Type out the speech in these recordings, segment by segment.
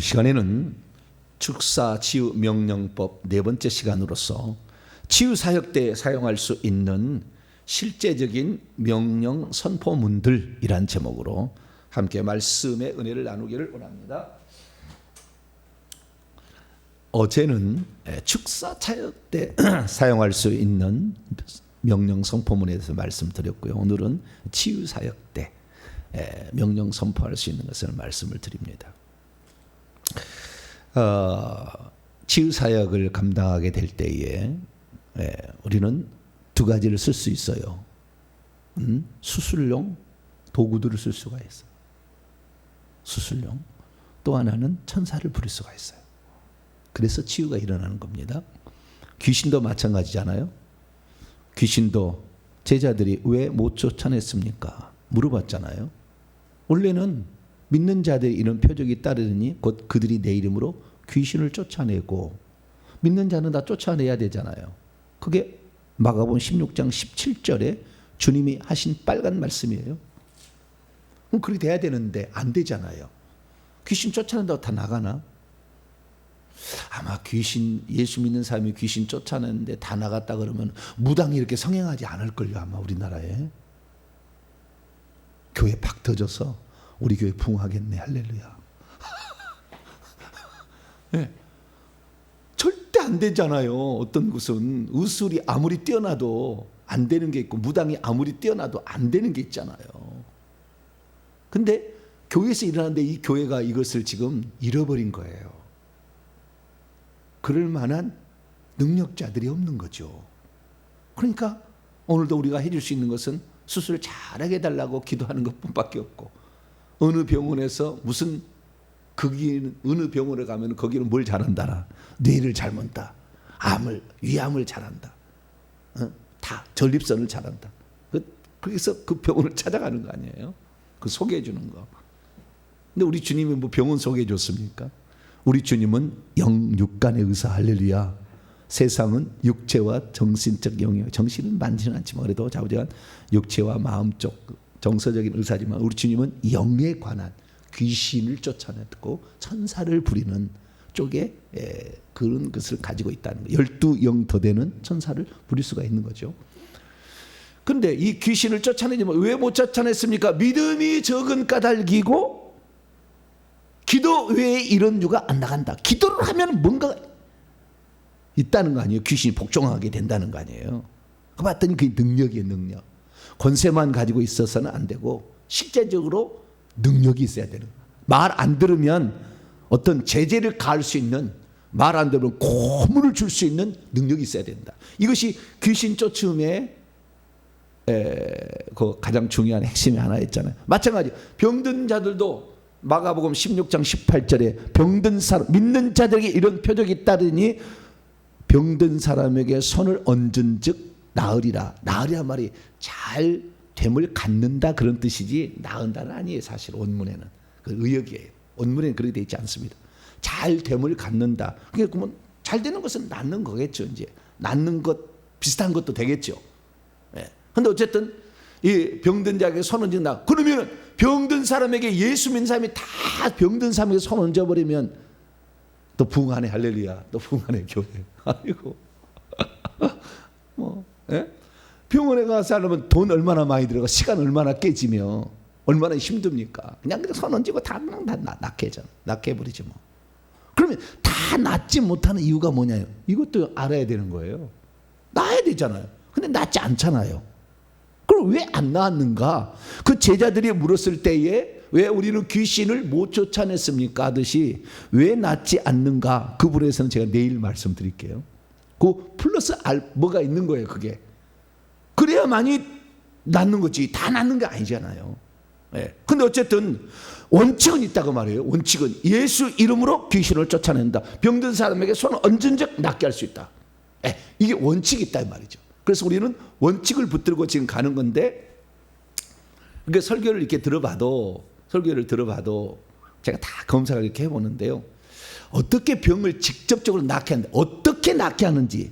시간에는 축사 치유 명령법 네 번째 시간으로서 치유 사역 때 사용할 수 있는 실제적인 명령 선포문들이란 제목으로 함께 말씀의 은혜를 나누기를 원합니다. 어제는 축사 사역 때 사용할 수 있는 명령 선포문에 대해서 말씀드렸고요. 오늘은 치유 사역 때 명령 선포할 수 있는 것을 말씀을 드립니다. 치유 사역을 감당하게 될 때에 우리는 두 가지를 쓸 수 있어요. 수술용 도구들을 쓸 수가 있어요. 수술용. 또 하나는 천사를 부릴 수가 있어요. 그래서 치유가 일어나는 겁니다. 귀신도 마찬가지잖아요. 귀신도 제자들이 왜 못 쫓아냈습니까? 물어봤잖아요. 원래는 믿는 자들이 이런 표적이 따르니 곧 그들이 내 이름으로 귀신을 쫓아내고, 믿는 자는 다 쫓아내야 되잖아요. 그게 마가복음 16장 17절에 주님이 하신 빨간 말씀이에요. 그럼 그렇게 돼야 되는데 안 되잖아요. 귀신 쫓아낸다고 다 나가나? 아마 예수 믿는 사람이 귀신 쫓아내는데 다 나갔다 그러면 무당이 이렇게 성행하지 않을걸요, 아마 우리나라에. 교회 팍 터져서 우리 교회 부흥하겠네, 할렐루야. 네. 절대 안 되잖아요. 어떤 곳은 의술이 아무리 뛰어나도 안 되는 게 있고, 무당이 아무리 뛰어나도 안 되는 게 있잖아요. 근데 교회에서 일어나는데 이 교회가 이것을 지금 잃어버린 거예요. 그럴 만한 능력자들이 없는 거죠. 그러니까 오늘도 우리가 해줄 수 있는 것은 수술 잘하게 해달라고 기도하는 것뿐밖에 없고, 어느 병원에서 어느 병원에 가면 거기는 뭘 잘한다. 뇌를 잘 문다. 위암을 잘한다. 다 전립선을 잘한다. 그래서 그 병원을 찾아가는 거 아니에요? 그 소개해 주는 거. 근데 우리 주님이 뭐 병원 소개해 줬습니까? 우리 주님은 영육간의 의사, 할렐루야. 세상은 육체와 정신적 영역, 정신은 많지는 않지만 그래도 자부지간 육체와 마음적 정서적인 의사지만, 우리 주님은 영에 관한 귀신을 쫓아내고 천사를 부리는 쪽에 그런 것을 가지고 있다는 거예요. 12영 더 되는 천사를 부릴 수가 있는 거죠. 그런데 이 귀신을 쫓아내지만 왜 못 쫓아냈습니까? 믿음이 적은 까닭이고, 기도 외에 이런 유가 안 나간다. 기도를 하면 뭔가 있다는 거 아니에요? 귀신이 복종하게 된다는 거 아니에요? 그 봤더니 그게 능력이에요, 능력. 권세만 가지고 있어서는 안 되고 실제적으로 능력이 있어야 되는 거예요. 말 안 들으면 어떤 제재를 가할 수 있는, 말 안 들으면 고문을 줄 수 있는 능력이 있어야 된다. 이것이 귀신 쫓음의 그 가장 중요한 핵심이 하나였잖아요. 마찬가지 병든 자들도 마가복음 16장 18절에 병든 사람, 믿는 자들에게 이런 표적이 따르니 병든 사람에게 손을 얹은 즉 나으리라. 나으리란 말이 잘 됨을 갖는다 그런 뜻이지 나은다는 아니에요. 사실 원문에는 그 의역이에요. 원문에는 그렇게 되어 있지 않습니다. 잘 됨을 갖는다. 그러면 잘 되는 것은 낫는 거겠죠. 이제 낫는 것 비슷한 것도 되겠죠. 그런데 어쨌든 이 병든 자에게 손 얹는다. 그러면 병든 사람에게, 예수 믿는 사람이 다 병든 사람에게 손 얹어버리면 또 부흥하네, 할렐루야. 또 부흥하네, 교회. 아이고. 병원에 가서 하려면 돈 얼마나 많이 들어가, 시간 얼마나 깨지며 얼마나 힘듭니까? 그냥 손 얹고 다 낫게 해버리지 뭐. 그러면 다 낫지 못하는 이유가 뭐냐요? 이것도 알아야 되는 거예요. 나아야 되잖아요. 근데 낫지 않잖아요. 그럼 왜 안 나았는가? 그 제자들이 물었을 때에 왜 우리는 귀신을 못 쫓아냈습니까? 하듯이 왜 낫지 않는가? 그 부분에서는 제가 내일 말씀드릴게요. 그 플러스 뭐가 있는 거예요, 그게. 그래야만이 낫는 거지. 다 낫는 게 아니잖아요. 근데 어쨌든 원칙은 있다고 말해요. 원칙은 예수 이름으로 귀신을 쫓아낸다. 병든 사람에게 손을 얹은 적 낫게 할 수 있다. 이게 원칙이 있다 이 말이죠. 그래서 우리는 원칙을 붙들고 지금 가는 건데, 그러니까 설교를 들어봐도 제가 다 검사를 이렇게 해보는데요. 어떻게 병을 직접적으로 낫게 하는지, 어떻게 낫게 하는지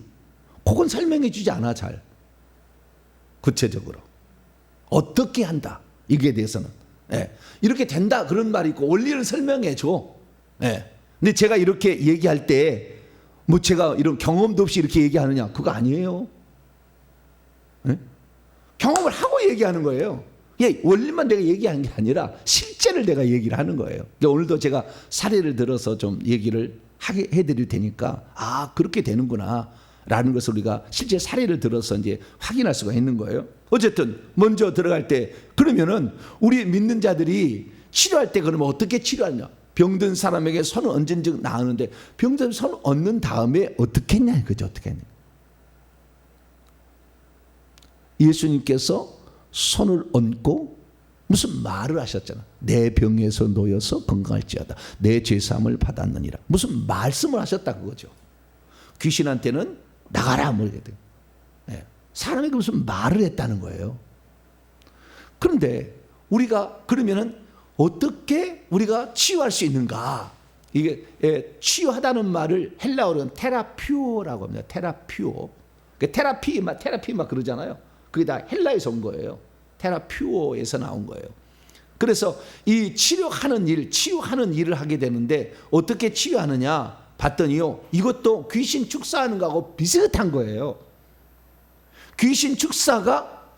그건 설명해 주지 않아. 잘 구체적으로 어떻게 한다 이게 대해서는 이렇게 된다 그런 말이 있고 원리를 설명해 줘. 근데 제가 이렇게 얘기할 때 뭐 제가 이런 경험도 없이 이렇게 얘기하느냐? 그거 아니에요. 네? 경험을 하고 얘기하는 거예요. 예, 원리만 내가 얘기하는 게 아니라 실제를 내가 얘기를 하는 거예요. 그러니까 오늘도 제가 사례를 들어서 좀 얘기를 해드릴 테니까 아, 그렇게 되는구나 라는 것을 우리가 실제 사례를 들어서 이제 확인할 수가 있는 거예요. 어쨌든 먼저 들어갈 때 그러면은 우리 믿는 자들이 치료할 때 그러면 어떻게 치료하냐? 병든 사람에게 손을 얹은 즉 나으는데 병든 손을 얹는 다음에 어떻게 했냐? 그죠? 어떻게 했냐? 예수님께서 손을 얹고 무슨 말을 하셨잖아. 내 병에서 놓여서 건강할지어다. 내 죄사함을 받았느니라. 무슨 말씀을 하셨다 그거죠. 귀신한테는 나가라 모르게 돼요. 네. 사람에게 무슨 말을 했다는 거예요. 그런데 우리가 그러면은 어떻게 우리가 치유할 수 있는가? 이게 치유하다는 말을 헬라어로는 테라퓨오라고 합니다. 테라퓨오. 테라피 막 그러잖아요. 그게 다 헬라에서 온 거예요. 테라퓨오에서 나온 거예요. 그래서 이 치료하는 일, 치유하는 일을 하게 되는데 어떻게 치유하느냐 봤더니요, 이것도 귀신 축사하는 거하고 비슷한 거예요. 귀신 축사가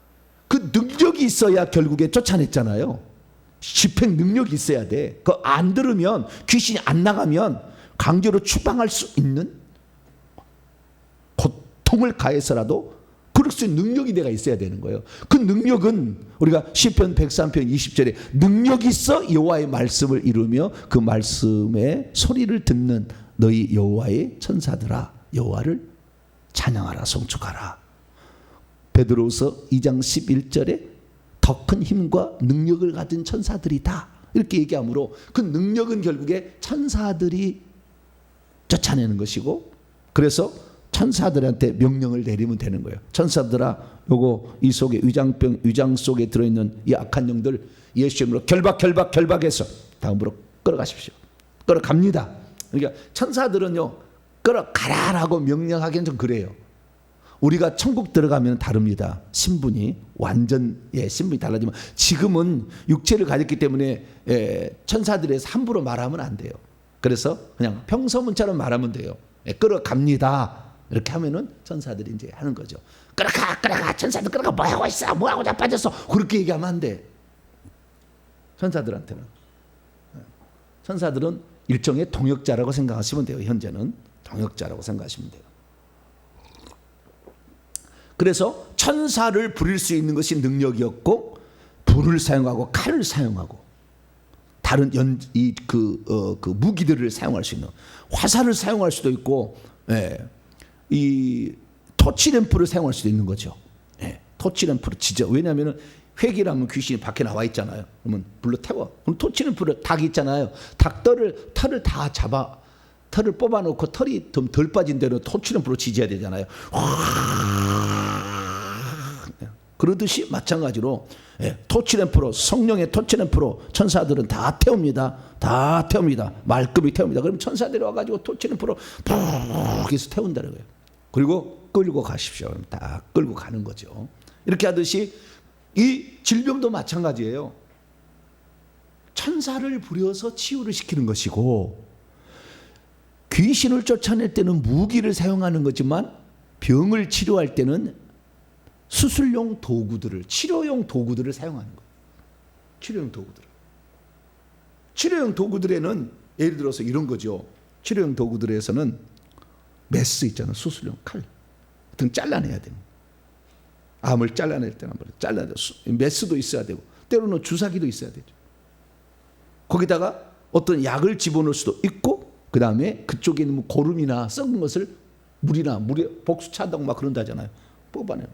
그 능력이 있어야 결국에 쫓아냈잖아요. 집행 능력이 있어야 돼. 그거 안 들으면, 귀신이 안 나가면 강제로 추방할 수 있는, 고통을 가해서라도 그럴 수 있는 능력이 내가 있어야 되는 거예요. 그 능력은 우리가 시편 103편 20절에 능력이 있어 여호와의 말씀을 이루며 그 말씀의 소리를 듣는 너희 여호와의 천사들아 여호와를 찬양하라 송축하라. 베드로후서 2장 11절에 더 큰 힘과 능력을 가진 천사들이다 이렇게 얘기하므로 그 능력은 결국에 천사들이 쫓아내는 것이고, 그래서 천사들한테 명령을 내리면 되는 거예요. 천사들아, 요거 이 속에 위장 속에 들어있는 이 악한 영들 예수 이름으로 결박해서 다음으로 끌어가십시오. 끌어갑니다. 그러니까 천사들은요, 끌어가라라고 명령하기는 좀 그래요. 우리가 천국 들어가면 다릅니다. 신분이 완전 신분이 달라지면, 지금은 육체를 가졌기 때문에 천사들에서 함부로 말하면 안 돼요. 그래서 그냥 평소문처럼 말하면 돼요. 끌어갑니다. 이렇게 하면은 천사들이 이제 하는 거죠. 끌어가 천사들 끌어가. 뭐하고 있어, 뭐하고 자빠졌어, 그렇게 얘기하면 안 돼. 천사들한테는. 천사들은 일종의 동역자라고 생각하시면 돼요. 현재는 동역자라고 생각하시면 돼요. 그래서 천사를 부릴 수 있는 것이 능력이었고, 불을 사용하고 칼을 사용하고 다른 무기들을 사용할 수 있는, 화살을 사용할 수도 있고, 이 토치램프를 사용할 수도 있는 거죠. 토치램프를 지져. 왜냐하면 회기라면 귀신이 밖에 나와 있잖아요. 그러면 불로 태워. 그럼 토치램프를, 닭 있잖아요. 털을 다 잡아, 털을 뽑아놓고 털이 좀 덜 빠진 대로 토치램프로 지져야 되잖아요. 그러듯이 마찬가지로 토치램프로, 성령의 토치램프로 천사들은 다 태웁니다. 다 태웁니다. 말끔히 태웁니다. 그럼 천사들이 와가지고 토치램프로 푹 해서 태운다는 거예요. 그리고 끌고 가십시오. 그럼 다 끌고 가는 거죠. 이렇게 하듯이 이 질병도 마찬가지예요. 천사를 부려서 치유를 시키는 것이고, 귀신을 쫓아낼 때는 무기를 사용하는 거지만 병을 치료할 때는 수술용 도구들을, 치료용 도구들을 사용하는 거예요. 치료용 도구들에는 예를 들어서 이런 거죠. 치료용 도구들에서는 메스 있잖아요. 수술용 칼 등 잘라내야 되는, 암을 잘라낼 때는 잘라야 돼요. 메스도 있어야 되고, 때로는 주사기도 있어야 되죠. 거기다가 어떤 약을 집어넣을 수도 있고, 그 다음에 그쪽에 있는 고름이나 썩은 것을 물에 복수 차다고 막 그런다잖아요. 뽑아내요.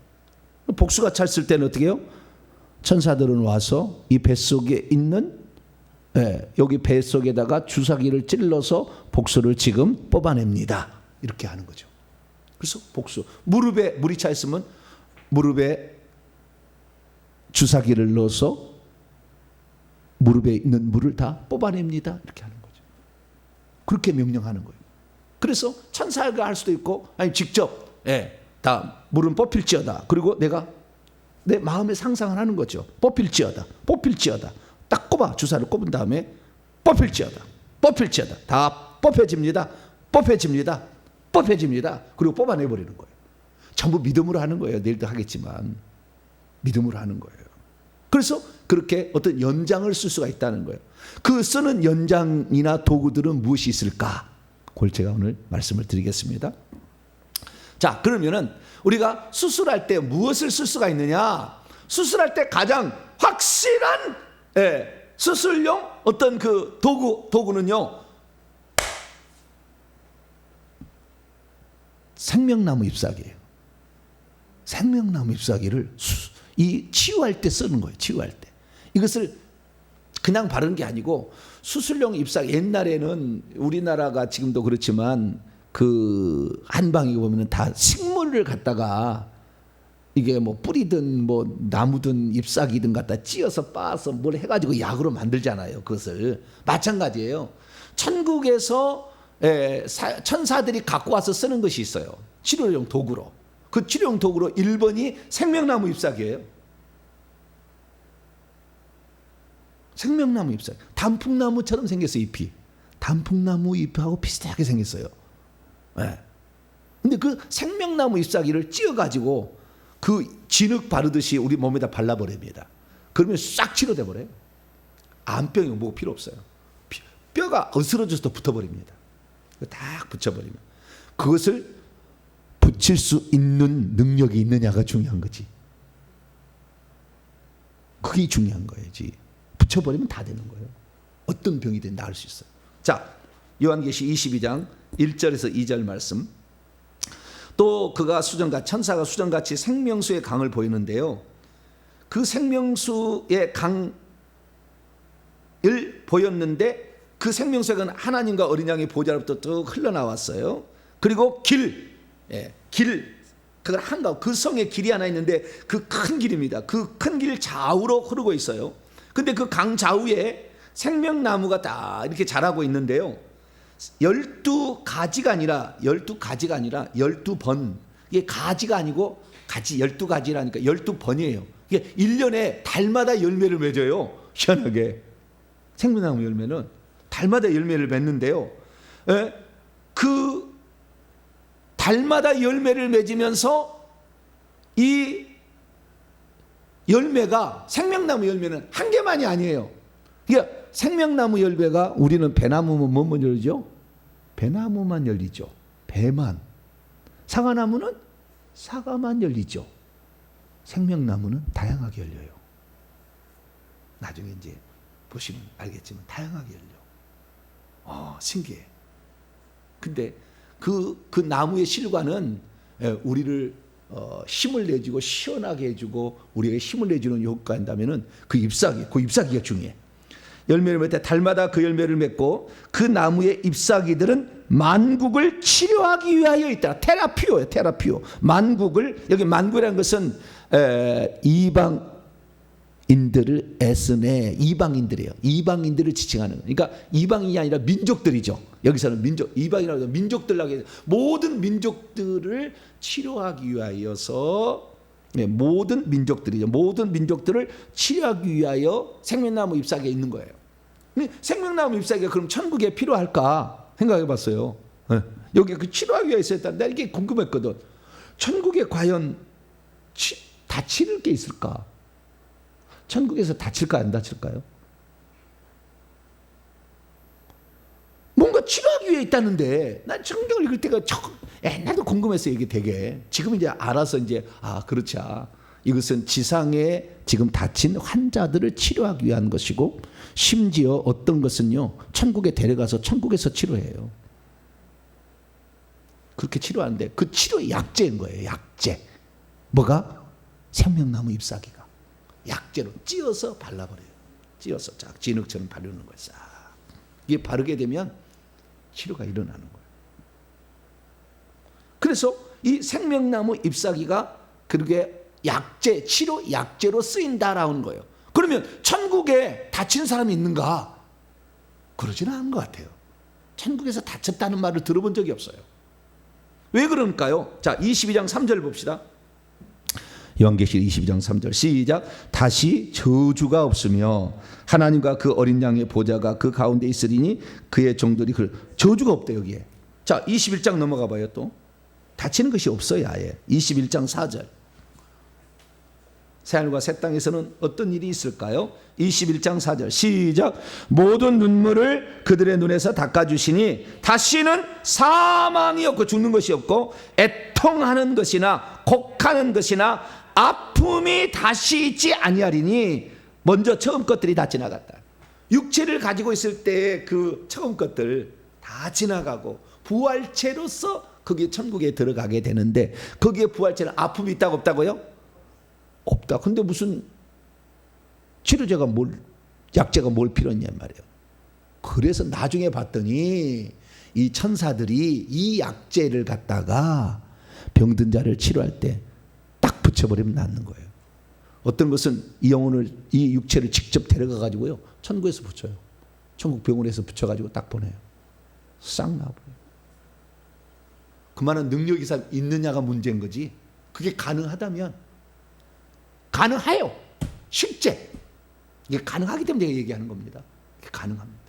복수가 찼을 때는 어떻게 해요? 천사들은 와서 이 뱃속에 있는, 여기 뱃속에다가 주사기를 찔러서 복수를 지금 뽑아냅니다. 이렇게 하는 거죠. 그래서 복수, 무릎에 물이 차 있으면 무릎에 주사기를 넣어서 무릎에 있는 물을 다 뽑아냅니다. 이렇게 하는 거죠. 그렇게 명령하는 거예요. 그래서 천사가 할 수도 있고, 아니 직접 다 물은 뽑힐지어다. 그리고 내가 내 마음에 상상을 하는 거죠. 뽑힐지어다. 딱 꼽아, 주사를 꼽은 다음에 뽑힐지어다. 다 뽑혀집니다. 뽑혀집니다. 뽑혀집니다. 그리고 뽑아내버리는 거예요. 전부 믿음으로 하는 거예요. 내일도 하겠지만 믿음으로 하는 거예요. 그래서 그렇게 어떤 연장을 쓸 수가 있다는 거예요. 그 쓰는 연장이나 도구들은 무엇이 있을까? 그걸 제가 오늘 말씀을 드리겠습니다. 자, 그러면은 우리가 수술할 때 무엇을 쓸 수가 있느냐? 수술할 때 가장 확실한 수술용 어떤 그 도구는요, 생명나무 잎사귀예요. 생명나무 잎사귀를 이 치유할 때 쓰는 거예요. 치유할 때. 이것을 그냥 바르는 게 아니고 수술용 잎사귀, 옛날에는 우리나라가 지금도 그렇지만 그 한방에 보면은 다 식물을 갖다가 이게 뭐 뿌리든 뭐 나무든 잎사귀든 갖다 찧어서 빻아서 뭘 해가지고 약으로 만들잖아요. 그것을 마찬가지예요. 천국에서 천사들이 갖고 와서 쓰는 것이 있어요. 치료용 도구로. 그 치료용 도구로 1번이 생명나무 잎사귀예요. 생명나무 잎사귀. 단풍나무처럼 생겼어요. 잎이. 단풍나무 잎하고 비슷하게 생겼어요. 근데 그 생명나무 잎사귀를 찧어가지고 그 진흙 바르듯이 우리 몸에다 발라버립니다. 그러면 싹 치료돼 버려요. 암병이 뭐 필요 없어요. 뼈가 어스러져서 붙어버립니다. 딱 붙여버리면 그것을 붙일 수 있는 능력이 있느냐가 중요한 거지. 그게 중요한 거지. 붙여버리면 다 되는 거예요. 어떤 병이든 나을 수 있어요. 자, 요한계시 22장 1절에서 2절 말씀. 또 그가 천사가 수정같이 생명수의 강을 보이는데요, 그 생명수의 강을 보였는데 그 생명수의 강은 하나님과 어린 양의 보좌로부터 쭉 흘러나왔어요. 그리고 그걸 한가운데, 그 성에 길이 하나 있는데 그 큰 길입니다. 그 큰 길 좌우로 흐르고 있어요. 근데 그 강 좌우에 생명나무가 다 이렇게 자라고 있는데요, 12가지가 아니라 12번. 이게 가지가 아니고 가지 12가지라니까 12번이에요. 이게 1년에 달마다 열매를 맺어요. 희한하게. 생명나무 열매는 달마다 열매를 맺는데요, 그 달마다 열매를 맺으면서 이 열매가, 생명나무 열매는 한 개만이 아니에요. 그러니까 생명나무 열매가, 우리는 배나무면 뭐만 열리죠? 배나무만 열리죠. 배만. 사과나무는 사과만 열리죠. 생명나무는 다양하게 열려요. 나중에 이제 보시면 알겠지만 다양하게 열려. 신기해. 근데 그 나무의 실과는 우리를 힘을 내주고 시원하게 해주고 우리에게 힘을 내주는 효과가 있다면은 그 잎사귀가 중요해. 열매를 맺을 때 달마다 그 열매를 맺고 그 나무의 잎사귀들은 만국을 치료하기 위하여 있다. 테라피오예요. 테라피오. 만국을, 여기 만국이라는 것은 이방인들을 애쓰네. 이방인들이에요. 이방인들을 지칭하는 거예요. 그러니까 이방인이 아니라 민족들이죠. 여기서는 이방이라고 해서 민족들라고 해서 모든 민족들을 치료하기 위하여서, 모든 민족들이죠. 모든 민족들을 치료하기 위하여 생명나무 잎사귀가 있는 거예요. 생명나무 잎사귀가 그럼 천국에 필요할까 생각해 봤어요. 여기 그 치료하기 위해 있었다. 나 이게 궁금했거든. 천국에 과연 다칠 게 있을까? 천국에서 다칠까 안 다칠까요? 뭔가 치료하기 위해 있다는데, 난 성경을 읽을 때가 옛날도 궁금했어요. 이게 되게. 지금 이제 알아서 이제 그렇지. 이것은 지상에 지금 다친 환자들을 치료하기 위한 것이고, 심지어 어떤 것은요, 천국에 데려가서 천국에서 치료해요. 그렇게 치료하는데 그 치료의 약재인 거예요. 약재. 뭐가? 생명나무 잎사귀가 약재로 찧어서 발라버려요. 찧어서 쫙 진흙처럼 바르는 거예요. 싹. 이게 바르게 되면 치료가 일어나는 거예요. 그래서 이 생명나무 잎사귀가 그렇게 약재, 치료 약재로 쓰인다라는 거예요. 그러면 천국에 다친 사람이 있는가? 그러지는 않은 것 같아요. 천국에서 다쳤다는 말을 들어본 적이 없어요. 왜 그럴까요? 자, 22장 3절 봅시다. 요한계시록 22장 3절 시작. 다시 저주가 없으며 하나님과 그 어린 양의 보좌가 그 가운데 있으리니 그의 종들이 저주가 없대 여기에. 자 21장 넘어가 봐요. 또 다치는 것이 없어요. 아예 21장 4절 새하늘과 새 땅에서는 어떤 일이 있을까요? 21장 4절 시작. 모든 눈물을 그들의 눈에서 닦아주시니 다시는 사망이 없고 죽는 것이 없고 애통하는 것이나 곡하는 것이나 아픔이 다시 있지 아니하리니. 먼저 처음 것들이 다 지나갔다. 육체를 가지고 있을 때의 그 처음 것들 다 지나가고 부활체로서 거기에 천국에 들어가게 되는데 거기에 부활체는 아픔이 있다고 없다고요? 없다. 근데 무슨 치료제가 약제가 뭘 필요했냐 말이에요. 그래서 나중에 봤더니 이 천사들이 이 약제를 갖다가 병든 자를 치료할 때 딱 붙여버리면 낫는 거예요. 어떤 것은 이 영혼을 이 육체를 직접 데려가 가지고요 천국에서 붙여요. 천국 병원에서 붙여가지고 딱 보내요. 싹 나와버려요. 그만한 능력이 있느냐가 문제인 거지. 그게 가능하다면 가능해요. 실제 이게 가능하기 때문에 제가 얘기하는 겁니다. 가능합니다.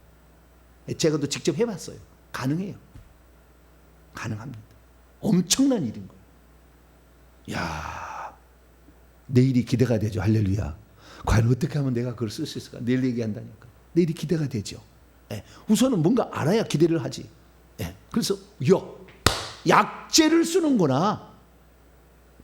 제가 또 직접 해봤어요. 가능해요. 가능합니다. 엄청난 일인 거예요. 야, 내일이 기대가 되죠. 할렐루야. 과연 어떻게 하면 내가 그걸 쓸 수 있을까? 내일 얘기한다니까. 내일이 기대가 되죠. 예. 우선은 뭔가 알아야 기대를 하지. 예. 그래서 약제를 쓰는구나.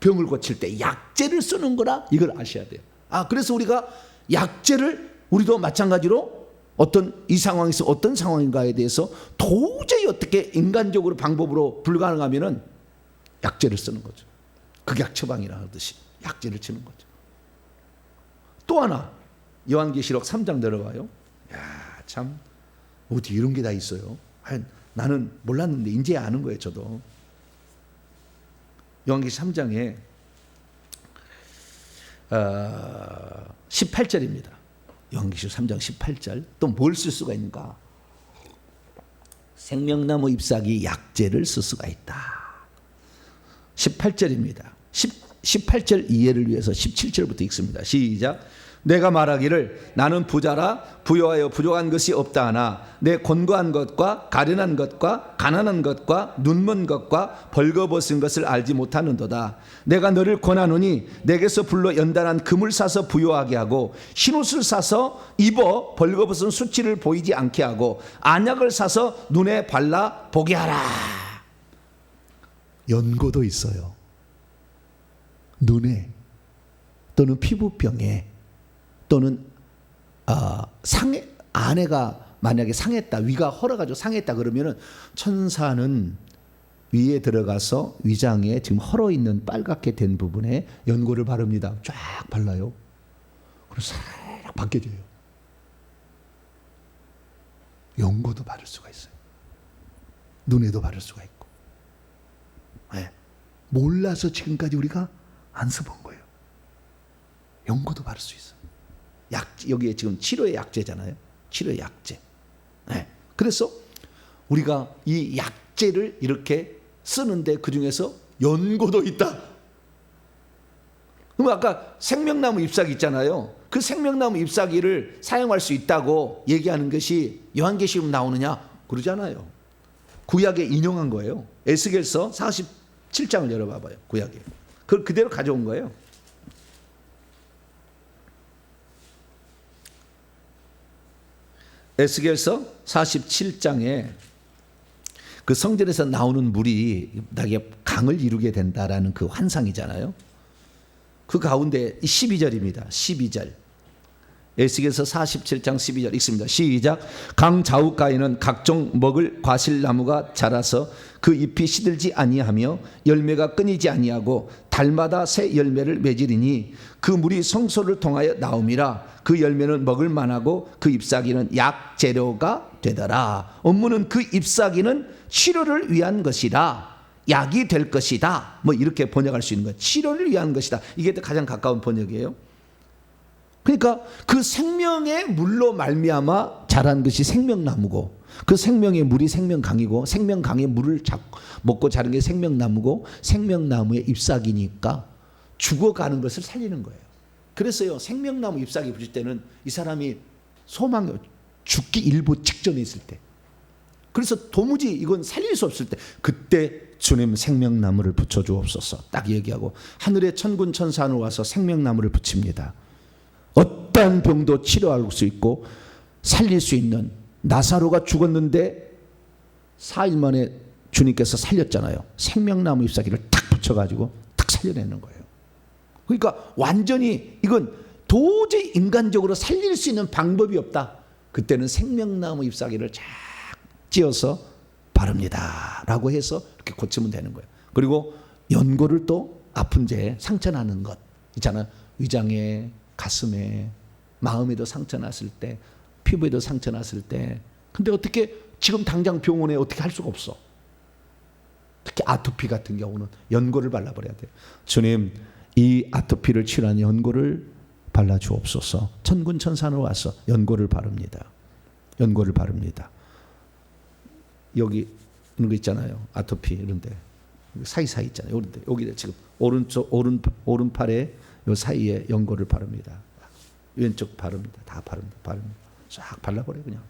병을 고칠 때 약제를 쓰는구나. 이걸 아셔야 돼요. 그래서 우리가 약제를 우리도 마찬가지로 어떤 이 상황에서 어떤 상황인가에 대해서 도저히 어떻게 인간적으로 방법으로 불가능하면은 약제를 쓰는 거죠. 극약 처방이라 하듯이 약제를 치는 거죠. 또 하나 요한계시록 3장 들어가요. 야, 참 어디 이런 게 다 있어요. 나는 몰랐는데 이제 아는 거예요. 저도 요한계시록 3장에 18절입니다. 요한계시록 3장 18절. 또 뭘 쓸 수가 있는가? 생명나무 잎사귀 약재를 쓸 수가 있다. 18절입니다. 18절 이해를 위해서 17절부터 읽습니다. 시작. 내가 말하기를 나는 부자라 부여하여 부족한 것이 없다 하나 내 곤고한 것과 가련한 것과 가난한 것과 눈먼 것과 벌거벗은 것을 알지 못하는도다. 내가 너를 권하노니 내게서 불러 연단한 금을 사서 부요하게 하고 흰옷을 사서 입어 벌거벗은 수치를 보이지 않게 하고 안약을 사서 눈에 발라 보게 하라. 연고도 있어요. 눈에 또는 피부병에 또는 상해, 아내가 만약에 상했다, 위가 헐어가지고 상했다 그러면은 천사는 위에 들어가서 위장에 지금 헐어 있는 빨갛게 된 부분에 연고를 바릅니다. 쫙 발라요. 그럼 살짝 벗겨져요. 연고도 바를 수가 있어요. 눈에도 바를 수가 있고. 네. 몰라서 지금까지 우리가 안 써본 거예요. 연고도 바를 수 있어요. 여기에 지금 치료의 약재잖아요. 치료의 약재. 네. 그래서 우리가 이 약재를 이렇게 쓰는데 그 중에서 연고도 있다. 그럼 아까 생명나무 잎사귀 있잖아요. 그 생명나무 잎사귀를 사용할 수 있다고 얘기하는 것이 요한계시록 나오느냐? 그러잖아요. 구약에 인용한 거예요. 에스겔서 47장을 열어봐봐요. 구약에. 그걸 그대로 가져온 거예요. 에스겔서 47장에 그 성전에서 나오는 물이 나게 강을 이루게 된다라는 그 환상이잖아요. 그 가운데 12절입니다. 12절. 에스겔서 47장 12절 읽습니다. 시작. 강 좌우가에는 각종 먹을 과실나무가 자라서 그 잎이 시들지 아니하며 열매가 끊이지 아니하고 달마다 새 열매를 맺으리니 그 물이 성소를 통하여 나옴이라. 그 열매는 먹을 만하고 그 잎사귀는 약재료가 되더라. 업무는 그 잎사귀는 치료를 위한 것이라. 약이 될 것이다. 뭐 이렇게 번역할 수 있는 거예요. 치료를 위한 것이다. 이게 가장 가까운 번역이에요. 그러니까 그 생명의 물로 말미암아 자란 것이 생명나무고 그 생명의 물이 생명강이고 생명강의 물을 먹고 자란 게 생명나무고 생명나무의 잎사귀니까 죽어가는 것을 살리는 거예요. 그래서요, 생명나무 잎사귀 붙일 때는 이 사람이 죽기 일보 직전에 있을 때, 그래서 도무지 이건 살릴 수 없을 때, 그때 주님 생명나무를 붙여주옵소서 딱 얘기하고 하늘의 천군 천사는 와서 생명나무를 붙입니다. 어떠한 병도 치료할 수 있고 살릴 수 있는, 나사로가 죽었는데 4일 만에 주님께서 살렸잖아요. 생명나무 잎사귀를 탁 붙여가지고 탁 살려내는 거예요. 그러니까 완전히 이건 도저히 인간적으로 살릴 수 있는 방법이 없다. 그때는 생명나무 잎사귀를 쫙 찧어서 바릅니다 라고 해서 이렇게 고치면 되는 거예요. 그리고 연고를 또 아픈 데에 상처 나는 것 있잖아요. 위장에, 가슴에, 마음에도 상처 났을 때, 피부에도 상처 났을 때. 근데 어떻게 지금 당장 병원에 어떻게 할 수가 없어. 특히 아토피 같은 경우는 연고를 발라버려야 돼요. 주님, 이 아토피를 치료하는 연고를 발라주옵소서. 천군 천사는 와서 연고를 바릅니다. 연고를 바릅니다. 여기 이런 거 있잖아요. 아토피 이런데 사이사이 있잖아요. 이런데 여기 지금 오른팔에 요 사이에 연고를 바릅니다. 왼쪽 바릅니다. 다 바릅니다. 쫙 발라버려 그냥.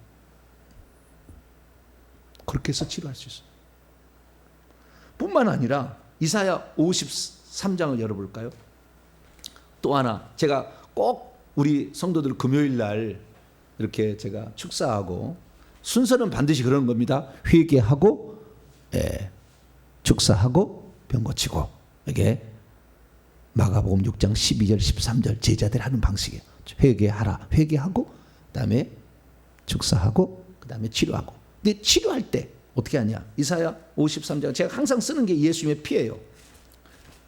그렇게 해서 치료할 수 있어요. 뿐만 아니라 이사야 53장을 열어볼까요? 또 하나, 제가 꼭 우리 성도들 금요일 날 이렇게 제가 축사하고, 순서는 반드시 그러는 겁니다. 회개하고, 축사하고, 병 고치고. 이게 마가복음 6장 12절 13절 제자들 하는 방식이에요. 회개하라. 회개하고, 그 다음에 축사하고, 그 다음에 치료하고. 근데 치료할 때 어떻게 하냐? 이사야 53장, 제가 항상 쓰는 게 예수님의 피예요.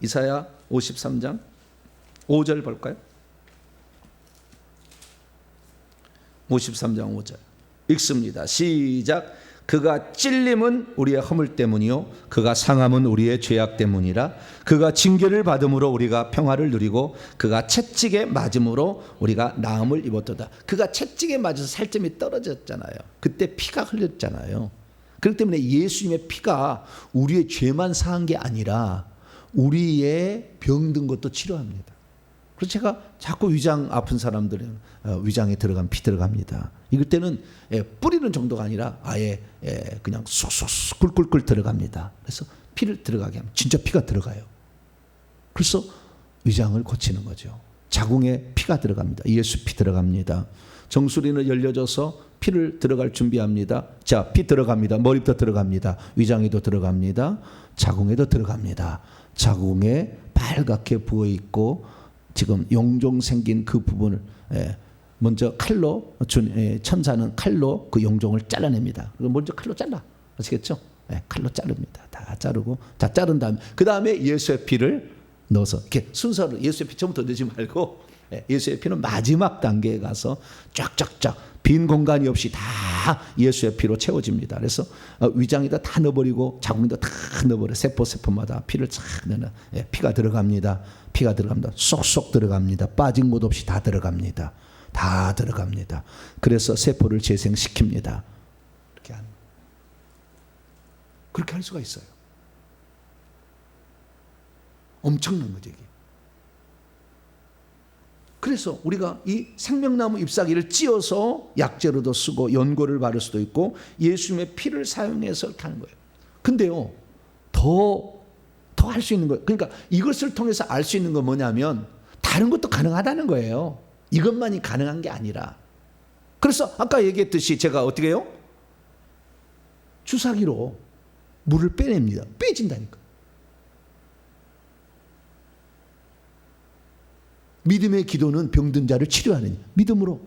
이사야 53장 5절 볼까요? 53장 5절 읽습니다. 시작. 그가 찔림은 우리의 허물 때문이요 그가 상함은 우리의 죄악 때문이라. 그가 징계를 받음으로 우리가 평화를 누리고 그가 채찍에 맞음으로 우리가 나음을 입었도다. 그가 채찍에 맞아서 살점이 떨어졌잖아요. 그때 피가 흘렸잖아요. 그렇기 때문에 예수님의 피가 우리의 죄만 사한 게 아니라 우리의 병든 것도 치료합니다. 그래서 제가 자꾸 위장 아픈 사람들은 위장에 들어간 피 들어갑니다. 이럴 때는 뿌리는 정도가 아니라 아예 그냥 쑥쑥 꿀꿀꿀 들어갑니다. 그래서 피를 들어가게 하면 진짜 피가 들어가요. 그래서 위장을 고치는 거죠. 자궁에 피가 들어갑니다. 예수 피 들어갑니다. 정수리는 열려져서 피를 들어갈 준비합니다. 자, 피 들어갑니다. 머리부터 들어갑니다. 위장에도 들어갑니다. 자궁에도 들어갑니다. 자궁에 빨갛게 부어 있고 지금 용종 생긴 그 부분을 먼저 칼로, 천사는 칼로 그 용종을 잘라냅니다. 먼저 칼로 잘라. 아시겠죠? 칼로 자릅니다. 다 자르고, 다 자른 다음에 그 다음에 예수의 피를 넣어서 이렇게 순서를, 예수의 피 처음부터 넣지 말고 예수의 피는 마지막 단계에 가서 쫙쫙쫙 빈 공간이 없이 다 예수의 피로 채워집니다. 그래서 위장에다 다 넣어버리고 자궁에다 다 넣어버려. 세포마다 피를 쫙 넣는, 피가 들어갑니다. 피가 들어갑니다. 쏙쏙 들어갑니다. 빠진 곳 없이 다 들어갑니다. 다 들어갑니다. 그래서 세포를 재생시킵니다. 이렇게 하는, 그렇게 할 수가 있어요. 엄청난 거죠, 이게. 그래서 우리가 이 생명나무 잎사귀를 찧어서 약재로도 쓰고 연고를 바를 수도 있고 예수님의 피를 사용해서 이렇게 하는 거예요. 근데요, 더 할 수 있는 거예요. 그러니까 이것을 통해서 알 수 있는 건 뭐냐면 다른 것도 가능하다는 거예요. 이것만이 가능한 게 아니라. 그래서 아까 얘기했듯이 제가 어떻게 해요? 주사기로 물을 빼냅니다. 빼진다니까. 믿음의 기도는 병든 자를 치료하느니. 믿음으로.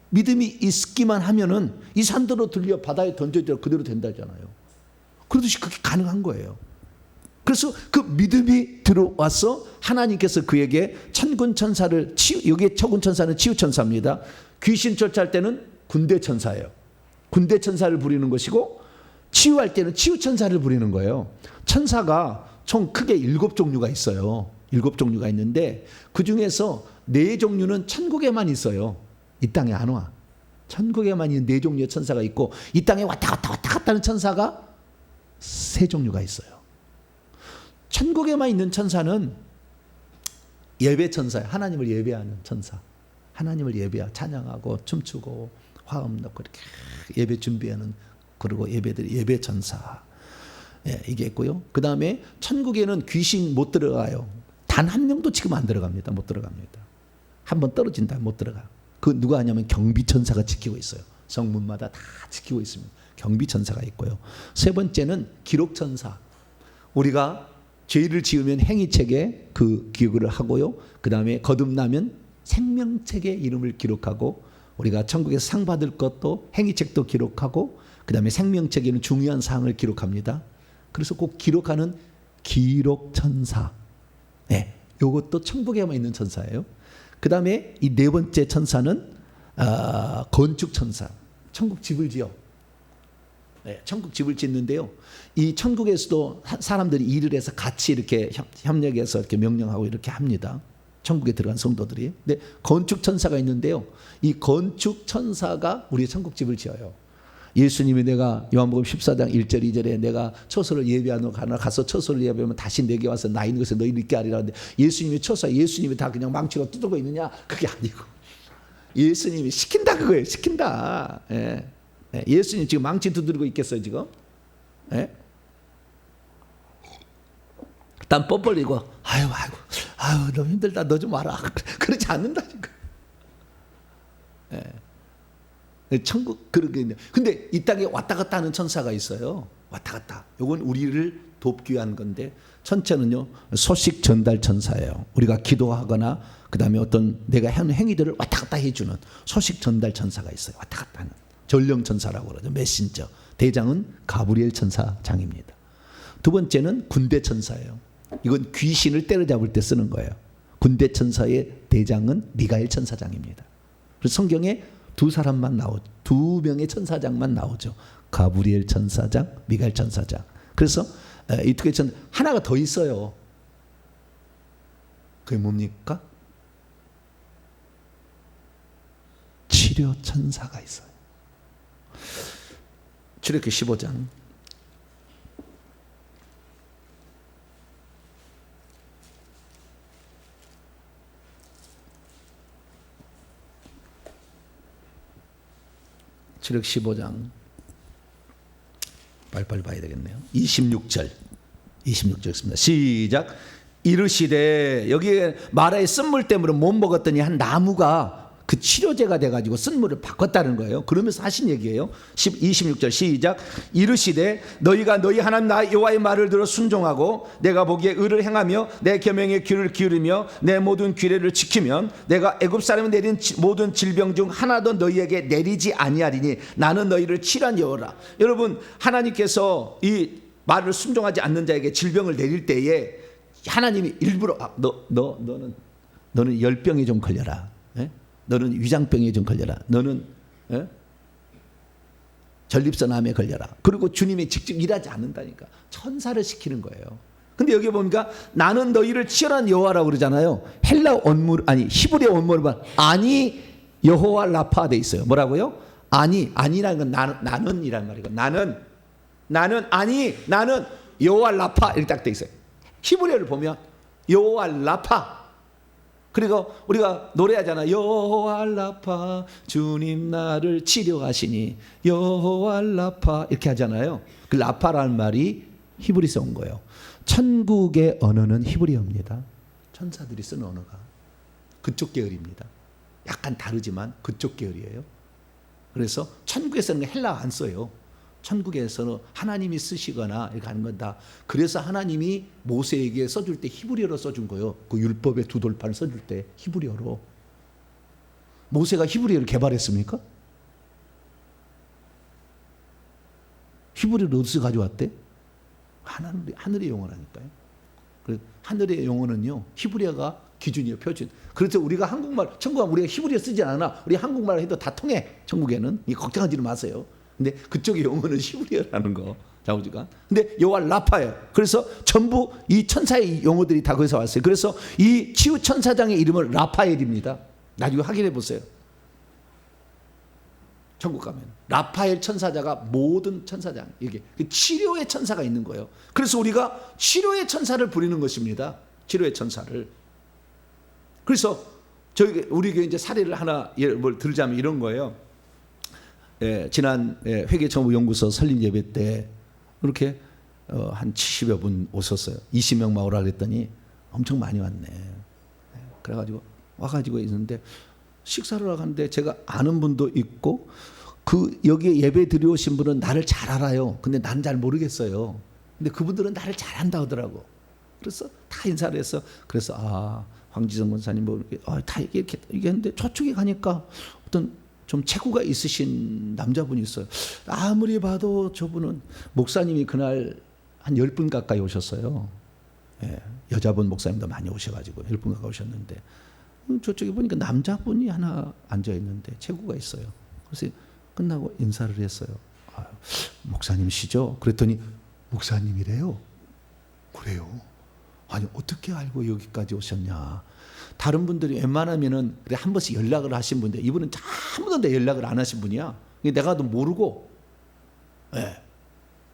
믿음이 있기만 하면은 이 산도로 들려 바다에 던져져 그대로 된다잖아요. 그러듯이 그게 가능한 거예요. 그래서 그 믿음이 들어와서 하나님께서 그에게 천군 천사를 여기에 천군 천사는 치유 천사입니다. 귀신 쫓아할 때는 군대 천사예요. 군대 천사를 부리는 것이고 치유할 때는 치유 천사를 부리는 거예요. 천사가 총 크게 7종류가 있어요. 7종류가 있는데 그 중에서 4종류는 천국에만 있어요. 이 땅에 안 와. 천국에만 있는 4종류의 천사가 있고 이 땅에 왔다 갔다 하는 천사가 3종류가 있어요. 천국에만 있는 천사는 예배 천사예요. 하나님을 예배하는 천사. 하나님을 예배하고 찬양하고 춤추고 화음 넣고 이렇게 예배 준비하는, 그리고 예배 천사. 예, 이게 있고요. 그 다음에 천국에는 귀신 못 들어가요. 단 한 명도 지금 안 들어갑니다. 못 들어갑니다. 한번 떨어진다 못 들어가. 그 누가 하냐면 경비천사가 지키고 있어요. 성문마다 다 지키고 있습니다. 경비천사가 있고요. 세 번째는 기록천사. 우리가 죄를 지으면 행위책에 그 기록을 하고요. 그 다음에 거듭나면 생명책에 이름을 기록하고, 우리가 천국에서 상 받을 것도 행위책도 기록하고, 그 다음에 생명책에는 중요한 사항을 기록합니다. 그래서 꼭 기록하는 기록천사. 네, 이것도 천국에만 있는 천사예요. 그 다음에 이 네 번째 천사는 건축천사. 천국 집을 지어. 네, 천국 집을 짓는데요. 이 천국에서도 사람들이 일을 해서 같이 이렇게 협력해서 이렇게 명령하고 이렇게 합니다. 천국에 들어간 성도들이. 근데 건축천사가 있는데요. 이 건축천사가 우리의 천국집을 지어요. 예수님이 내가 요한복음 14장 1절 2절에 내가 처소를 예비하러 가서 처소를 예비하면 다시 내게 와서 나 있는 곳에 너희를 있게 하리라 하는데, 예수님이 처소야. 예수님이 다 그냥 망치로 뜯고 있느냐? 그게 아니고 예수님이 시킨다 그거예요. 시킨다. 예. 예수님 지금 망치 두드리고 있겠어요 지금? 예? 땀 뻘뻘이고 아유 너무 힘들다, 너 좀 와라. 그러지 않는다니까. 예. 천국 그렇게 있는데, 근데 이 땅에 왔다 갔다 하는 천사가 있어요. 왔다 갔다. 이건 우리를 돕기 위한 건데, 천체는요 소식 전달 천사예요. 우리가 기도하거나 그 다음에 어떤 내가 하는 행위들을 왔다 갔다 해주는 소식 전달 천사가 있어요. 왔다 갔다 하는 전령 천사라고 그러죠. 메신저. 대장은 가브리엘 천사장입니다. 두 번째는 군대 천사예요. 이건 귀신을 때려잡을 때 쓰는 거예요. 군대 천사의 대장은 미가엘 천사장입니다. 그래서 성경에 두 사람만 나오죠. 두 명의 천사장만 나오죠. 가브리엘 천사장, 미가엘 천사장. 그래서 이 두 개 천사 하나가 더 있어요. 그게 뭡니까? 치료 천사가 있어요. 출애굽기 15장. 출애굽기 15장 빨리빨리 봐야 되겠네요. 26절 있습니다. 시작. 이르시되, 여기에 마라의 쓴물 때문에 못 먹었더니 한 나무가 그 치료제가 돼가지고 쓴물을 바꿨다는 거예요. 그러면서 하신 얘기예요. 26절 시작. 이르시되 너희가 너희 하나님 나 여호와의 말을 들어 순종하고 내가 보기에 의를 행하며 내 계명에 귀를 기울이며 내 모든 규례를 지키면 내가 애굽 사람이 내린 모든 질병 중 하나도 너희에게 내리지 아니하리니 나는 너희를 치료한 여호라. 여러분, 하나님께서 이 말을 순종하지 않는 자에게 질병을 내릴 때에 하나님이 일부러 너는 열병에 좀 걸려라. 너는 위장병에 좀 걸려라. 너는 전립선암에 걸려라. 그리고 주님이 직접 일하지 않는다니까. 천사를 시키는 거예요. 근데 여기 보니까 나는 너희를 치열한 여호와라고 그러잖아요. 헬라 원문, 아니 히브리어 원문을 보면 아니 여호와 라파 돼 있어요. 뭐라고요? 아니라는 건 나는이란 말이고, 나는 여호와 라파 이렇게 딱 돼 있어요. 히브리어를 보면 여호와 라파. 그리고 우리가 노래하잖아. 여호와 라파 주님 나를 치료하시니 여호와 라파 이렇게 하잖아요. 그 라파라는 말이 히브리서 온 거예요. 천국의 언어는 히브리어입니다. 천사들이 쓰는 언어가 그쪽 계열입니다. 약간 다르지만 그쪽 계열이에요. 그래서 천국에서는 헬라어 안 써요. 천국에서는 하나님이 쓰시거나 이렇게 하는 건다. 그래서 하나님이 모세에게 써줄 때 히브리어로 써준 거예요. 그 율법의 두 돌판을 써줄 때 히브리어로. 모세가 히브리어를 개발했습니까? 히브리어를 어디서 가져왔대? 하늘의 용어라니까요. 하늘의 용어는요, 히브리어가 기준이에요, 표준. 그래서 우리가 한국말, 천국은 우리가 히브리어 쓰지 않아. 우리 한국말 해도 다 통해. 천국에는. 걱정하지 마세요. 근데 그쪽의 용어는 히브리어라는 거. 자우지가. 근데 여호와 라파예요. 그래서 전부 이 천사의 용어들이 다 거기서 왔어요. 그래서 이 치유 천사장의 이름은 라파엘입니다. 나중에 확인해 보세요. 천국 가면 라파엘 천사자가 모든 천사장, 이게 치료의 천사가 있는 거예요. 그래서 우리가 치료의 천사를 부리는 것입니다. 치료의 천사를. 그래서 저희 우리 교회 이제 사례를 하나 뭘 들자면 이런 거예요. 지난 회계정보연구소 설립 예배 때 그렇게 한 70여 분 오셨어요. 20명만 오라 그랬더니 엄청 많이 왔네. 그래가지고 와가지고 있는데 식사를 하는데 제가 아는 분도 있고 여기에 예배 드려오신 분은 나를 잘 알아요. 근데 난 잘 모르겠어요. 근데 그분들은 나를 잘 안다 하더라고. 그래서 다 인사를 해서 그래서 황지성 권사님 다 이렇게 얘기했는데 저쪽에 가니까 어떤 좀 체구가 있으신 남자분이 있어요. 아무리 봐도 저분은 목사님이 그날 한 10분 가까이 오셨어요. 여자분 목사님도 많이 오셔가지고 10분 가까이 오셨는데 저쪽에 보니까 남자분이 하나 앉아있는데 체구가 있어요. 그래서 끝나고 인사를 했어요. 목사님이시죠? 그랬더니 목사님이래요. 그래요? 아니 어떻게 알고 여기까지 오셨냐. 다른 분들이 웬만하면은 한 번씩 연락을 하신 분인데 이분은 한 번도 연락을 안 하신 분이야. 내가 도 모르고.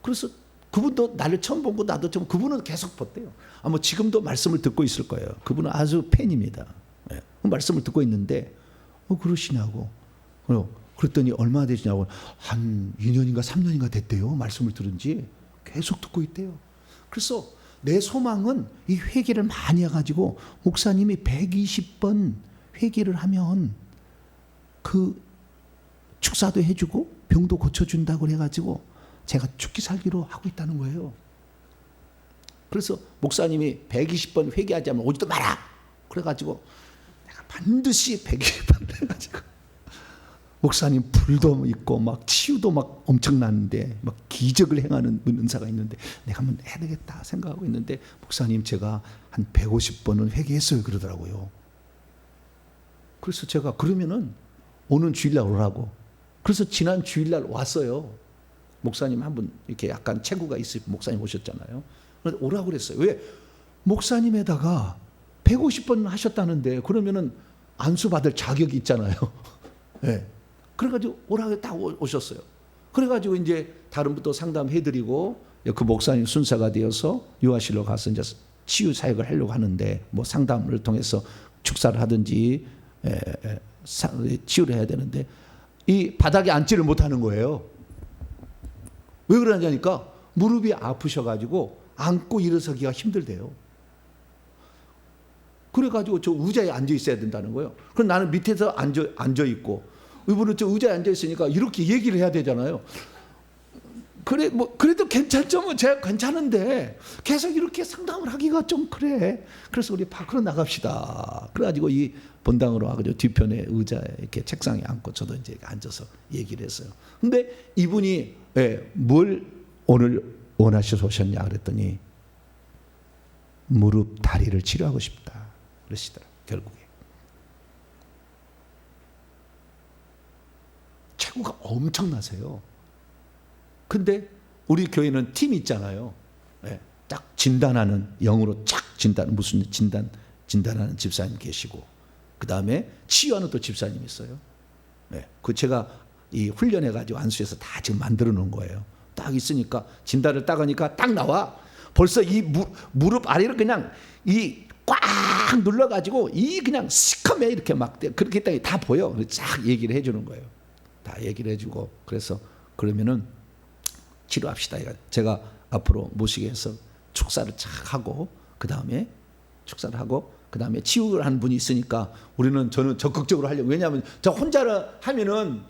그래서 그분도 나를 처음 본 거 나도 좀 그분은 계속 봤대요. 아마 지금도 말씀을 듣고 있을 거예요. 그분은 아주 팬입니다. 말씀을 듣고 있는데 그러시냐고. 그랬더니 얼마나 되시냐고. 한 2년인가 3년인가 됐대요. 말씀을 들은 지 계속 듣고 있대요. 그래서 내 소망은 이 회개를 많이 해가지고 목사님이 120번 회개를 하면 그 축사도 해주고 병도 고쳐준다고 해가지고 제가 죽기 살기로 하고 있다는 거예요. 그래서 목사님이 120번 회개하자면 오지도 마라. 그래가지고 내가 반드시 120번 해가지고 목사님 불도 있고 막 치유도 막 엄청나는데 막 기적을 행하는 은사가 있는데 내가 한번 해야 되겠다 생각하고 있는데 목사님 제가 한 150번은 회개했어요 그러더라고요. 그래서 제가 그러면은 오는 주일날 오라고. 그래서 지난 주일날 왔어요. 목사님 한 분 이렇게 약간 체구가 있을 목사님 오셨잖아요. 오라고 그랬어요. 왜? 목사님에다가 150번 하셨다는데 그러면은 안수 받을 자격이 있잖아요. 네. 그래가지고 오라고 딱 오셨어요. 그래가지고 이제 다른 분도 상담해드리고 그 목사님 순서가 되어서 유아실로 가서 이제 치유 사역을 하려고 하는데 뭐 상담을 통해서 축사를 하든지 치유를 해야 되는데 이 바닥에 앉지를 못하는 거예요. 왜 그러냐니까 무릎이 아프셔가지고 앉고 일어서기가 힘들대요. 그래가지고 저 의자에 앉아 있어야 된다는 거예요. 그럼 나는 밑에서 앉아 있고 이분은 저 의자에 앉아 있으니까 이렇게 얘기를 해야 되잖아요. 그래 뭐 그래도 괜찮죠. 뭐 제가 괜찮은데 계속 이렇게 상담을 하기가 좀 그래. 그래서 우리 밖으로 나갑시다. 그래가지고 이 본당으로 와가지고 뒤편에 의자에 이렇게 책상에 앉고 저도 이제 앉아서 얘기를 했어요. 근데 이분이 뭘 오늘 원하셔서 오셨냐 그랬더니 무릎 다리를 치료하고 싶다 그러시더라고요. 결국에 체구가 엄청나세요. 근데 우리 교회는 팀이 있잖아요. 딱 진단하는 영으로 쫙 무슨 진단하는 집사님 계시고 그 다음에 치유하는 또 집사님이 있어요. 그 제가 이 훈련해가지고 안수해서 다 지금 만들어 놓은 거예요. 딱 있으니까 진단을 딱 하니까 딱 나와. 벌써 이 무릎 아래를 그냥 이 꽉 눌러가지고 이 그냥 시커매 이렇게 막 그렇게 했더니 다 보여. 쫙 얘기를 해주는 거예요. 다 얘기를 해주고 그래서 그러면은 치료합시다. 제가 앞으로 모시게 해서 축사를 착 하고 그 다음에 축사를 하고 그 다음에 치유를 하는 분이 있으니까 저는 적극적으로 하려고. 왜냐하면 저 혼자를 하면은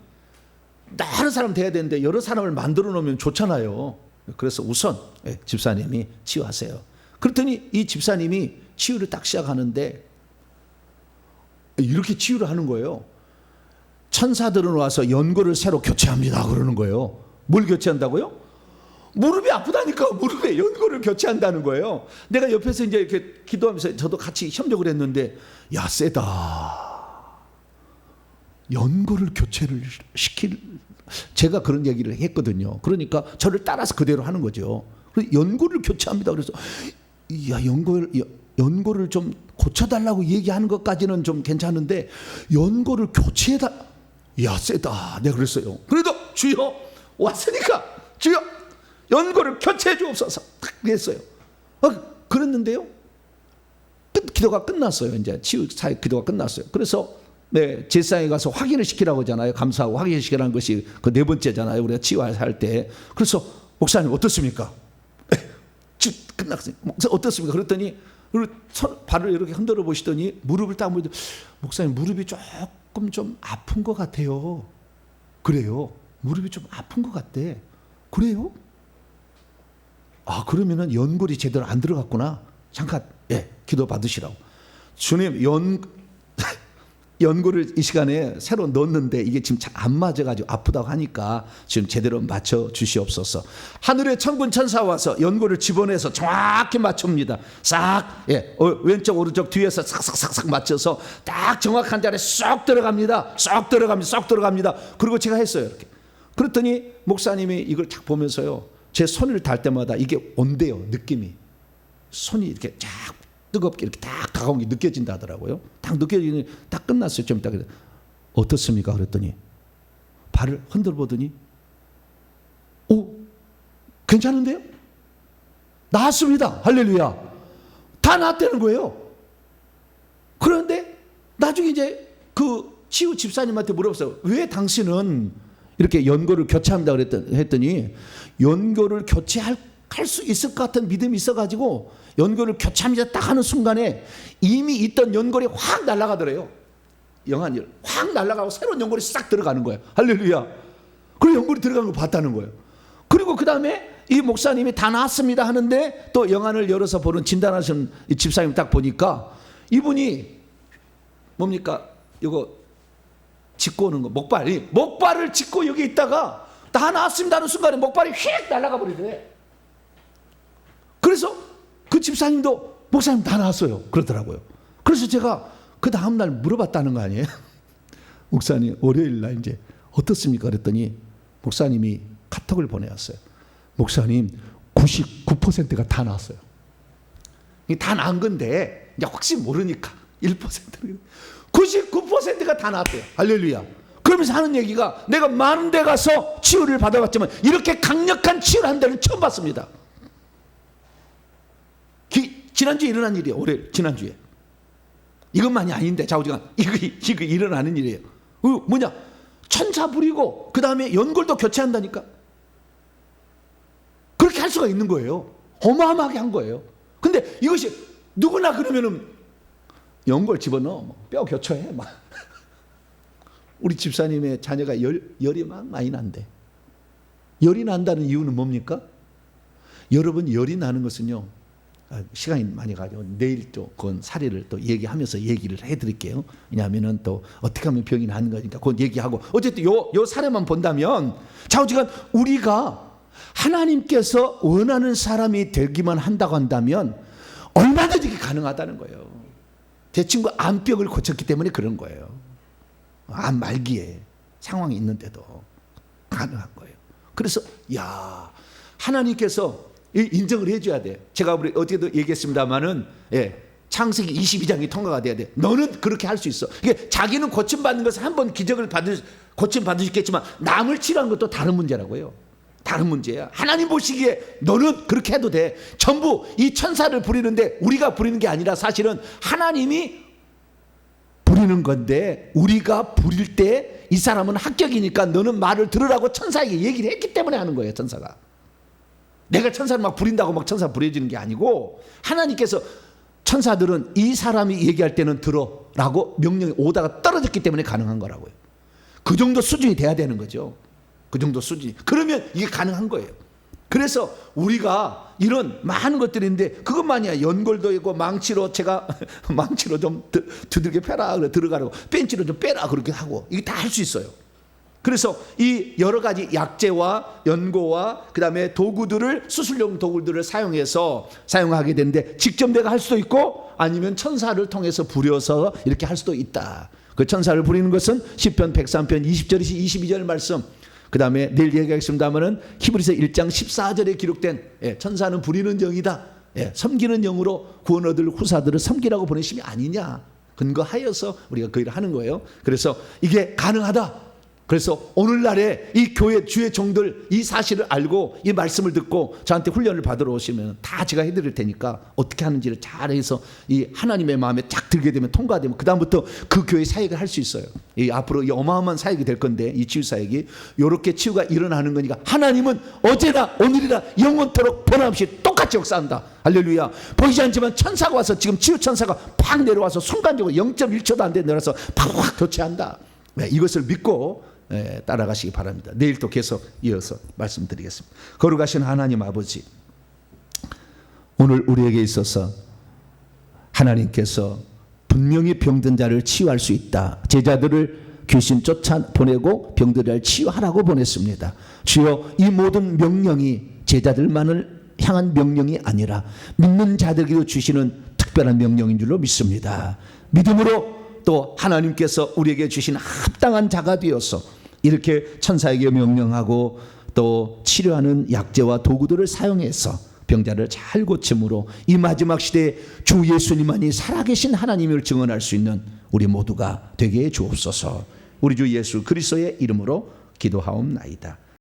다른 사람 돼야 되는데 여러 사람을 만들어 놓으면 좋잖아요. 그래서 우선 집사님이 치유하세요. 그랬더니 이 집사님이 치유를 딱 시작하는데 이렇게 치유를 하는 거예요. 천사들은 와서 연골을 새로 교체합니다 그러는 거예요. 뭘 교체한다고요? 무릎이 아프다니까 무릎에 연골을 교체한다는 거예요. 내가 옆에서 이제 이렇게 기도하면서 저도 같이 협력을 했는데 야 세다. 연골을 교체를 제가 그런 얘기를 했거든요. 그러니까 저를 따라서 그대로 하는 거죠. 연골을 교체합니다. 그래서 야 연골을 좀 고쳐달라고 얘기하는 것까지는 좀 괜찮은데 연골을 교체해다. 야 세다. 내가 그랬어요. 그래도 주여 왔으니까 주여 연골을 교체해 주옵소서. 딱 그랬어요. 그랬는데요. 기도가 끝났어요. 이제 치유 사역 기도가 끝났어요. 그래서 네, 제사장에 가서 확인을 시키라고 하잖아요. 감사하고 확인시키라는 것이 그 네 번째잖아요. 우리가 치유할 때. 그래서 목사님 어떻습니까? 끝났어요. 어떻습니까? 그랬더니 발을 이렇게 흔들어 보시더니 무릎을 딱 보시더니 목사님 무릎이 조금 좀 아픈 것 같아요. 그래요? 무릎이 좀 아픈 것 같대. 그래요? 아, 그러면은 연골이 제대로 안 들어갔구나. 잠깐, 예, 기도 받으시라고. 주님, 연골을 이 시간에 새로 넣었는데 이게 지금 잘 안 맞아가지고 아프다고 하니까 지금 제대로 맞춰 주시옵소서. 하늘의 천군 천사 와서 연골을 집어내서 정확히 맞춥니다. 싹, 예, 왼쪽 오른쪽 뒤에서 싹싹싹싹 맞춰서 딱 정확한 자리에 쏙 들어갑니다. 쏙 들어갑니다. 쏙 들어갑니다. 그리고 제가 했어요. 이렇게. 그랬더니 목사님이 이걸 딱 보면서요, 제 손을 달 때마다 이게 온대요. 느낌이. 손이 이렇게 쫙 뜨겁게 이렇게 딱 다가온 게 느껴진다 하더라고요. 딱 느껴지니 딱 끝났어요. 좀 이따 어떻습니까? 그랬더니 발을 흔들어 보더니 오, 괜찮은데요? 나았습니다. 할렐루야. 다 나았다는 거예요. 그런데 나중에 이제 그 치유 집사님한테 물어봤어요. 왜 당신은 이렇게 연골을 교체합니다 했더니 연골을 교체할 수 있을 것 같은 믿음이 있어가지고 연골을 교체합니다 딱 하는 순간에 이미 있던 연골이 확 날아가더래요. 영안이 확 날아가고 새로운 연골이 싹 들어가는 거예요. 할렐루야. 그리고 연골이 들어간 걸 봤다는 거예요. 그리고 그 다음에 이 목사님이 다 나았습니다 하는데 또 영안을 열어서 보는 진단하시는 이 집사님 딱 보니까 이분이 뭡니까? 이거 짚고 오는 거, 목발을 짚고 여기 있다가 다 나았습니다 하는 순간에 목발이 휙 날아가 버리더래. 그래서 그 집사님도 목사님 다 나았어요 그러더라고요. 그래서 제가 그 다음날 물어봤다는 거 아니에요? 목사님 월요일 날 이제 어떻습니까? 그랬더니 목사님이 카톡을 보내왔어요. 목사님 99%가 다 나았어요. 다 나은 건데 이제 혹시 모르니까 1%는 99%가 다 나았대요. 할렐루야. 그러면서 하는 얘기가 내가 많은 데 가서 치유를 받아봤지만 이렇게 강력한 치유를 한 데는 처음 봤습니다. 지난주에 일어난 일이에요. 올해 지난주에. 이것만이 아닌데 좌우지간 이거 일어나는 일이에요. 뭐냐? 천사 부리고 그 다음에 연골도 교체한다니까. 그렇게 할 수가 있는 거예요. 어마어마하게 한 거예요. 근데 이것이 누구나 그러면은 연골 집어넣어 뼈 교체해 막. 우리 집사님의 자녀가 열이 막 많이 난대. 열이 난다는 이유는 뭡니까? 여러분 열이 나는 것은요, 시간이 많이 가죠. 내일 또 그건 사례를 또 얘기하면서 얘기를 해드릴게요. 왜냐하면은 또 어떻게 하면 병이 나는 거니까 그건 얘기하고 어쨌든 요 사례만 본다면 좌우지간 우리가 하나님께서 원하는 사람이 되기만 한다고 한다면 얼마든지 가능하다는 거예요. 제 친구 암벽을 고쳤기 때문에 그런 거예요. 암 말기에 상황이 있는데도 가능한 거예요. 그래서 야, 하나님께서 인정을 해줘야 돼. 제가 우리 어제도 얘기했습니다만은, 예, 창세기 22장이 통과가 돼야 돼. 너는 그렇게 할 수 있어. 이게 자기는 고침받는 것을 한번 기적을 고침받을 수 있겠지만 남을 치료한 것도 다른 문제라고요. 다른 문제야. 하나님 보시기에 너는 그렇게 해도 돼. 전부 이 천사를 부리는데 우리가 부리는 게 아니라 사실은 하나님이 부리는 건데 우리가 부릴 때 이 사람은 합격이니까 너는 말을 들으라고 천사에게 얘기를 했기 때문에 하는 거예요. 천사가. 내가 천사를 막 부린다고 막 천사 부려지는 게 아니고 하나님께서 천사들은 이 사람이 얘기할 때는 들어라고 명령이 오다가 떨어졌기 때문에 가능한 거라고요. 그 정도 수준이 돼야 되는 거죠. 그 정도 수준이. 그러면 이게 가능한 거예요. 그래서 우리가 이런 많은 것들이 있는데 그것만이야. 연골도 있고 망치로 제가 망치로 좀 두들겨 패라 그래 들어가라고 벤치로 좀 빼라 그렇게 하고 이게 다 할 수 있어요. 그래서 이 여러 가지 약재와 연고와 그 다음에 도구들을 수술용 도구들을 사용하게 되는데 직접 내가 할 수도 있고 아니면 천사를 통해서 부려서 이렇게 할 수도 있다. 그 천사를 부리는 것은 시편 103편 20절이시 22절 말씀. 그 다음에 내일 얘기하겠습니다마는 히브리서 1장 14절에 기록된, 예, 천사는 부리는 영이다. 예, 섬기는 영으로 구원 얻을 후사들을 섬기라고 보내심이 아니냐 근거하여서 우리가 그 일을 하는 거예요. 그래서 이게 가능하다. 그래서 오늘날에 이 교회 주의 종들 이 사실을 알고 이 말씀을 듣고 저한테 훈련을 받으러 오시면 다 제가 해드릴 테니까 어떻게 하는지를 잘해서 이 하나님의 마음에 딱 들게 되면 통과되면 그 다음부터 그 교회 사역을 할 수 있어요. 이 앞으로 이 어마어마한 사역이 될 건데 이 치유 사역이 이렇게 치유가 일어나는 거니까 하나님은 어제나 오늘이나 영원토록 변함없이 똑같이 역사한다. 할렐루야. 보이지 않지만 천사가 와서 지금 치유 천사가 팍 내려와서 순간적으로 0.1초도 안 돼 내려와서 팍 교체한다. 네, 이것을 믿고 따라가시기 바랍니다. 내일 또 계속 이어서 말씀드리겠습니다. 거룩하신 하나님 아버지, 오늘 우리에게 있어서 하나님께서 분명히 병든 자를 치유할 수 있다. 제자들을 귀신 쫓아 보내고 병든 자를 치유하라고 보냈습니다. 주여, 이 모든 명령이 제자들만을 향한 명령이 아니라 믿는 자들에게도 주시는 특별한 명령인 줄로 믿습니다. 믿음으로 또 하나님께서 우리에게 주신 합당한 자가 되어서 이렇게 천사에게 명령하고 또 치료하는 약재와 도구들을 사용해서 병자를 잘 고침으로 이 마지막 시대에 주 예수님만이 살아계신 하나님을 증언할 수 있는 우리 모두가 되게 해 주옵소서. 우리 주 예수 그리스도의 이름으로 기도하옵나이다.